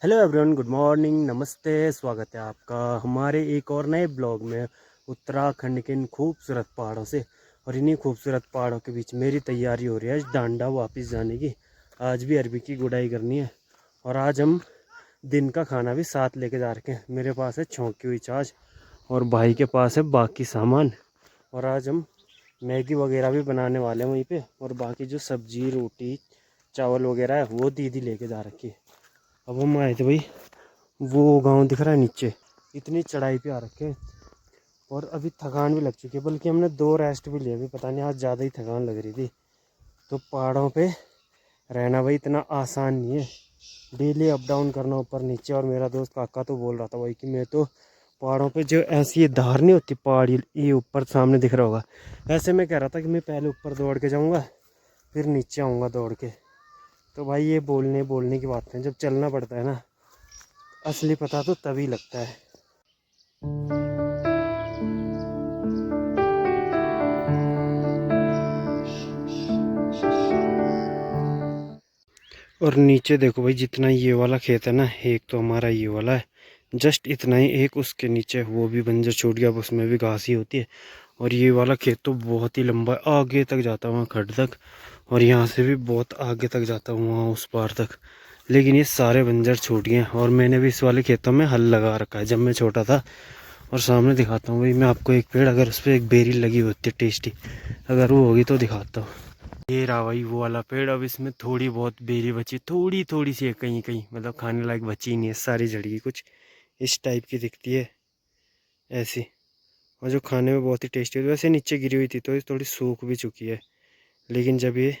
Hello everyone, good morning, नमस्ते। स्वागत है आपका हमारे एक और नए ब्लॉग में उत्तराखंड के इन खूबसूरत पहाड़ों से। और इन्हीं खूबसूरत पहाड़ों के बीच मेरी तैयारी हो रही है आज डांडा वापस जाने की। आज भी अरबी की गुड़ाई करनी है और आज हम दिन का खाना भी साथ लेके जा रखे हैं। मेरे पास है छौंकी हुई छाछ और भाई के पास है बाकी सामान। और आज हम मैगी वगैरह भी बनाने वाले हैं वहीं पे। और बाकी जो सब्जी रोटी चावल वगैरह है वो दीदी लेके जा रखी है। अब हम आए थे भाई, वो गांव दिख रहा है नीचे, इतनी चढ़ाई पे आ रखे हैं और अभी थकान भी लग चुकी है। बल्कि हमने 2 रेस्ट भी लिए, अभी पता नहीं आज ज़्यादा ही थकान लग रही थी। तो पहाड़ों पे रहना भाई इतना आसान नहीं है, डेली अप डाउन करना ऊपर नीचे। और मेरा दोस्त काका तो बोल रहा था भाई कि मैं तो पहाड़ों पे जो ऐसी ये धार नहीं होती पहाड़ी, ये ऊपर सामने दिख रहा होगा, ऐसे में कह रहा था कि मैं पहले ऊपर दौड़ के जाऊँगा फिर नीचे आऊँगा दौड़ के। तो भाई ये बोलने बोलने की बात है, जब चलना पड़ता है ना असली पता तो तभी लगता है। और नीचे देखो भाई, जितना ये वाला खेत है ना, एक तो हमारा ये वाला है, जस्ट इतना ही। एक उसके नीचे वो भी बंजर छूट गया, उसमें भी घास ही होती है। और ये वाला खेत तो बहुत ही लंबा है, आगे तक जाता है वहाँ खड्ड तक। और यहाँ से भी बहुत आगे तक जाता हूँ वहाँ उस पार तक। लेकिन ये सारे बंजर छूट गए हैं और मैंने भी इस वाले खेतों में हल लगा रखा है जब मैं छोटा था। और सामने दिखाता हूँ भाई मैं आपको एक पेड़, अगर उस पर एक बेरी लगी होती है टेस्टी, अगर वो होगी तो दिखाता हूँ। ये रहा भाई वो वाला पेड़। अब इसमें थोड़ी बहुत बेरी बची, थोड़ी थोड़ी सी है, कहीं कहीं मतलब खाने लायक बची नहीं है, सारी झड़ गई। कुछ इस टाइप की दिखती है ऐसी, और जो खाने में बहुत ही टेस्टी होती है। वैसे नीचे गिरी हुई थी तो ये थोड़ी सूख भी चुकी है, लेकिन जब ये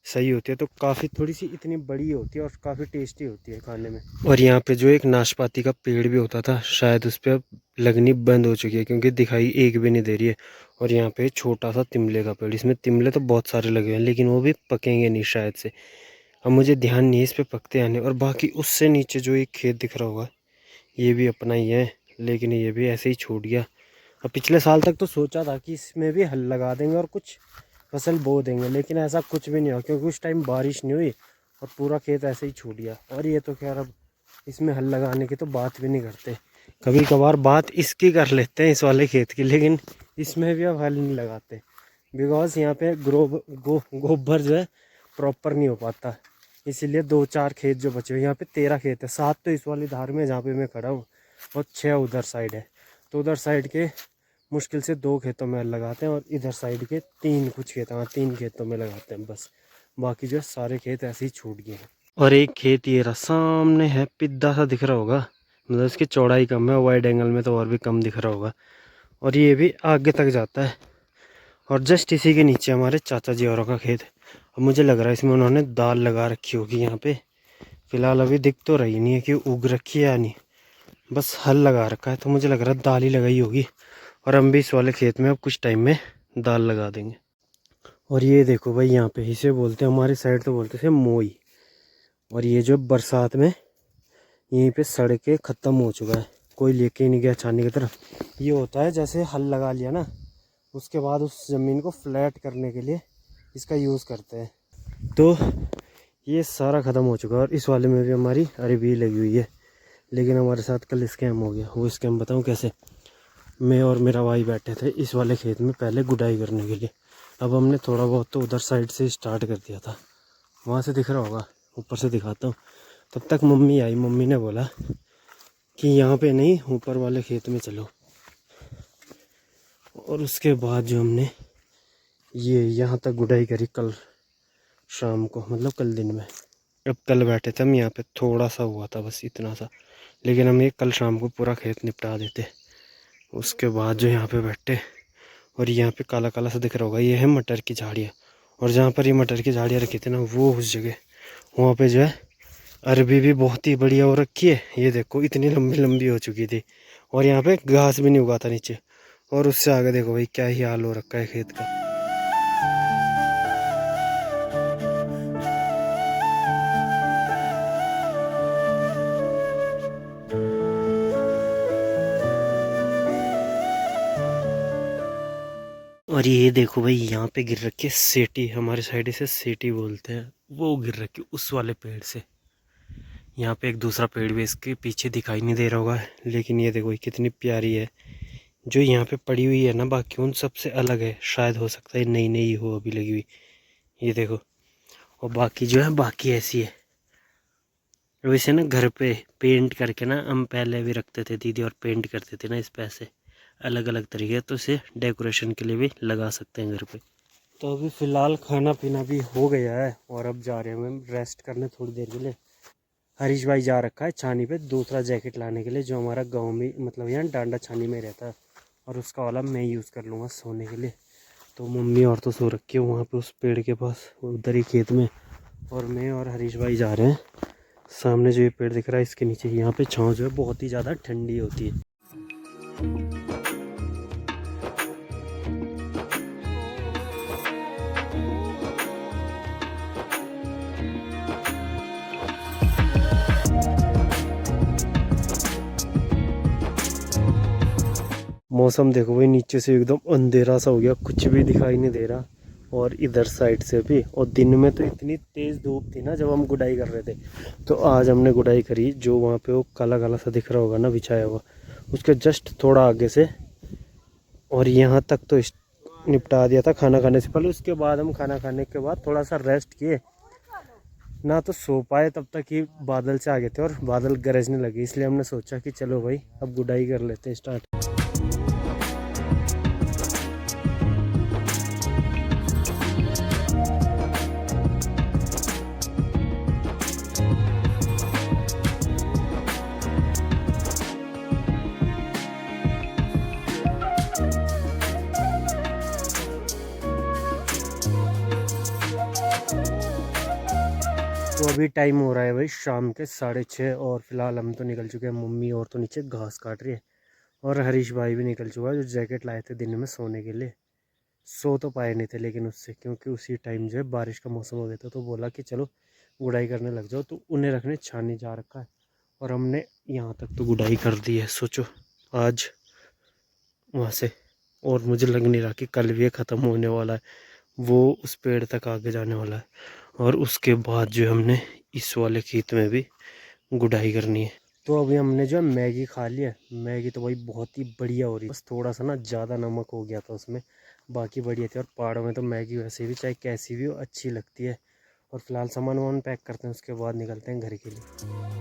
सही होती है तो काफ़ी थोड़ी सी इतनी बड़ी होती है और काफ़ी टेस्टी होती है खाने में। और यहाँ पे जो एक नाशपाती का पेड़ भी होता था, शायद उस पर अब लगनी बंद हो चुकी है क्योंकि दिखाई एक भी नहीं दे रही है। और यहाँ पे छोटा सा तिमले का पेड़, इसमें तिमले तो बहुत सारे लगे हुए हैं लेकिन वो भी पकेंगे नहीं शायद से। अब मुझे ध्यान नहीं है इस पर पकते आने। और बाकी उससे नीचे जो एक खेत दिख रहा होगा, ये भी अपना ही है, लेकिन ये भी ऐसे ही छूट गया। अब पिछले साल तक तो सोचा था कि इसमें भी हल लगा देंगे और कुछ फसल बो देंगे, लेकिन ऐसा कुछ भी नहीं हुआ क्योंकि उस टाइम बारिश नहीं हुई और पूरा खेत ऐसे ही छूट गया। और ये तो खैर अब इसमें हल लगाने की तो बात भी नहीं करते, कभी कभार बात इसकी कर लेते हैं इस वाले खेत की, लेकिन इसमें भी अब हल नहीं लगाते बिकॉज यहाँ पे गोबर जो है प्रॉपर नहीं हो पाता। इसीलिए 2-4 खेत जो बचे हुए, यहाँ पे 13 खेत है, 7 तो इस वाली धार में जहाँ पे मैं खड़ा हूँ और 6 उधर साइड है। तो उधर साइड के मुश्किल से 2 खेतों में लगाते हैं और इधर साइड के 3 कुछ खेत, हाँ 3 खेतों में लगाते हैं बस। बाकी जो सारे खेत ऐसे ही छूट गए हैं। और एक खेत ये रहा सामने है, पिद्दा सा दिख रहा होगा, मतलब इसकी चौड़ाई कम है, वाइड एंगल में तो और भी कम दिख रहा होगा। और ये भी आगे तक जाता है। और जस्ट इसी के नीचे हमारे चाचा जी औरों का खेत है। अब मुझे लग रहा है इसमें उन्होंने दाल लगा रखी होगी यहाँ पे। फिलहाल अभी दिख तो रही नहीं है कि उग रखी है या नहीं, बस हल लगा रखा है, तो मुझे लग रहा है दाल ही लगाई होगी। और हम भी इस वाले खेत में अब कुछ टाइम में दाल लगा देंगे। और ये देखो भाई, यहाँ पे इसे बोलते हैं, हमारी साइड तो बोलते थे मोई। और ये जो बरसात में यहीं पे सड़ के ख़त्म हो चुका है, कोई लेके ही नहीं गया छानी की तरफ। ये होता है जैसे हल लगा लिया ना, उसके बाद उस ज़मीन को फ्लैट करने के लिए इसका यूज़ करते हैं। तो ये सारा ख़त्म हो चुका है और इस वाले में भी हमारी अरबी लगी हुई है। लेकिन हमारे साथ कल स्कैम हो गया। वो स्कैम बताऊँ कैसे? मैं और मेरा भाई बैठे थे इस वाले खेत में पहले गुडाई करने के लिए। अब हमने थोड़ा बहुत तो उधर साइड से स्टार्ट कर दिया था, वहाँ से दिख रहा होगा, ऊपर से दिखाता हूँ। तब तक मम्मी आई, मम्मी ने बोला कि यहाँ पे नहीं, ऊपर वाले खेत में चलो। और उसके बाद जो हमने ये यहाँ तक गुडाई करी कल शाम को, मतलब कल दिन में। अब कल बैठे थे हम यहाँ पे, थोड़ा सा हुआ था बस इतना सा, लेकिन हम ये कल शाम को पूरा खेत निपटा देते। उसके बाद जो यहाँ पे बैठे, और यहाँ पे काला काला सा दिख रहा होगा, ये है मटर की झाड़ियाँ। और जहाँ पर ये मटर की झाड़ियाँ रखी थी ना, वो उस जगह, वहाँ पे जो है अरबी भी बहुत ही बढ़िया हो रखी है। ये देखो इतनी लंबी लंबी हो चुकी थी, और यहाँ पे घास भी नहीं उगा था नीचे। और उससे आगे देखो भाई क्या ही हाल हो रखा है खेत का। और ये देखो भाई, यहाँ पे गिर रखी है सेटी, हमारे साइड से सेटी बोलते हैं, वो गिर रखी उस वाले पेड़ से। यहाँ पे एक दूसरा पेड़ भी इसके पीछे दिखाई नहीं दे रहा होगा, लेकिन ये देखो कितनी प्यारी है। जो यहाँ पे पड़ी हुई है ना बाकी उन सबसे अलग है, शायद हो सकता है नई नई हो अभी लगी हुई, ये देखो। और बाकी जो है बाकी ऐसी है। वैसे ना घर पे पेंट करके ना हम पहले भी रखते थे दीदी, और पेंट करते थे ना इस पे ऐसे अलग अलग तरीके, तो इसे डेकोरेशन के लिए भी लगा सकते हैं घर पे। तो अभी फ़िलहाल खाना पीना भी हो गया है और अब जा रहे हैं हम रेस्ट करने थोड़ी देर के लिए। हरीश भाई जा रखा है छानी पे दूसरा जैकेट लाने के लिए, जो हमारा गांव में मतलब यहाँ डांडा छानी में रहता है, और उसका वाला मैं यूज़ कर लूँगा सोने के लिए। तो मम्मी और तो सो रखी है वहाँ पे उस पेड़ के पास उधर ही खेत में, और मैं और हरीश भाई जा रहे हैं सामने जो ये पेड़ दिख रहा है इसके नीचे। यहाँ पे छाँव जो है बहुत ही ज़्यादा ठंडी होती है। मौसम देखो भाई, नीचे से एकदम अंधेरा सा हो गया, कुछ भी दिखाई नहीं दे रहा, और इधर साइड से भी। और दिन में तो इतनी तेज़ धूप थी ना जब हम गुडाई कर रहे थे। तो आज हमने गुडाई करी, जो वहाँ पे वो काला काला सा दिख रहा होगा ना बिछाया हुआ, उसके जस्ट थोड़ा आगे से। और यहाँ तक तो निपटा दिया था खाना खाने से पहले। उसके बाद हम खाना खाने के बाद थोड़ा सा रेस्ट किए ना, तो सो पाए तब तक ही बादल से आ गए थे और बादल गरजने लगे। इसलिए हमने सोचा कि चलो भाई अब गुडाई कर लेते हैं स्टार्ट। तो अभी टाइम हो रहा है भाई शाम के 6:30, और फिलहाल हम तो निकल चुके हैं। मम्मी और तो नीचे घास काट रही है, और हरीश भाई भी निकल चुका है, जो जैकेट लाए थे दिन में सोने के लिए। सो तो पाए नहीं थे लेकिन उससे, क्योंकि उसी टाइम जो है बारिश का मौसम हो गया था, तो बोला कि चलो गुड़ाई करने लग जाओ। तो उन्हें रखने छानी जा रखा है, और हमने यहाँ तक तो गुड़ाई कर दी है। सोचो आज वहाँ से, और मुझे लग नहीं रहा कि कल भी ये ख़त्म होने वाला है। वो उस पेड़ तक आगे जाने वाला है, और उसके बाद जो हमने इस वाले खेत में भी गुड़ाई करनी है। तो अभी हमने जो है मैगी खा लिया। मैगी तो भाई बहुत ही बढ़िया हो रही है, बस थोड़ा सा ना ज़्यादा नमक हो गया था उसमें, बाकी बढ़िया थी। और पहाड़ों में तो मैगी वैसे भी चाहे कैसी भी हो अच्छी लगती है। और फिलहाल सामान वामान पैक करते हैं, उसके बाद निकलते हैं घर के लिए।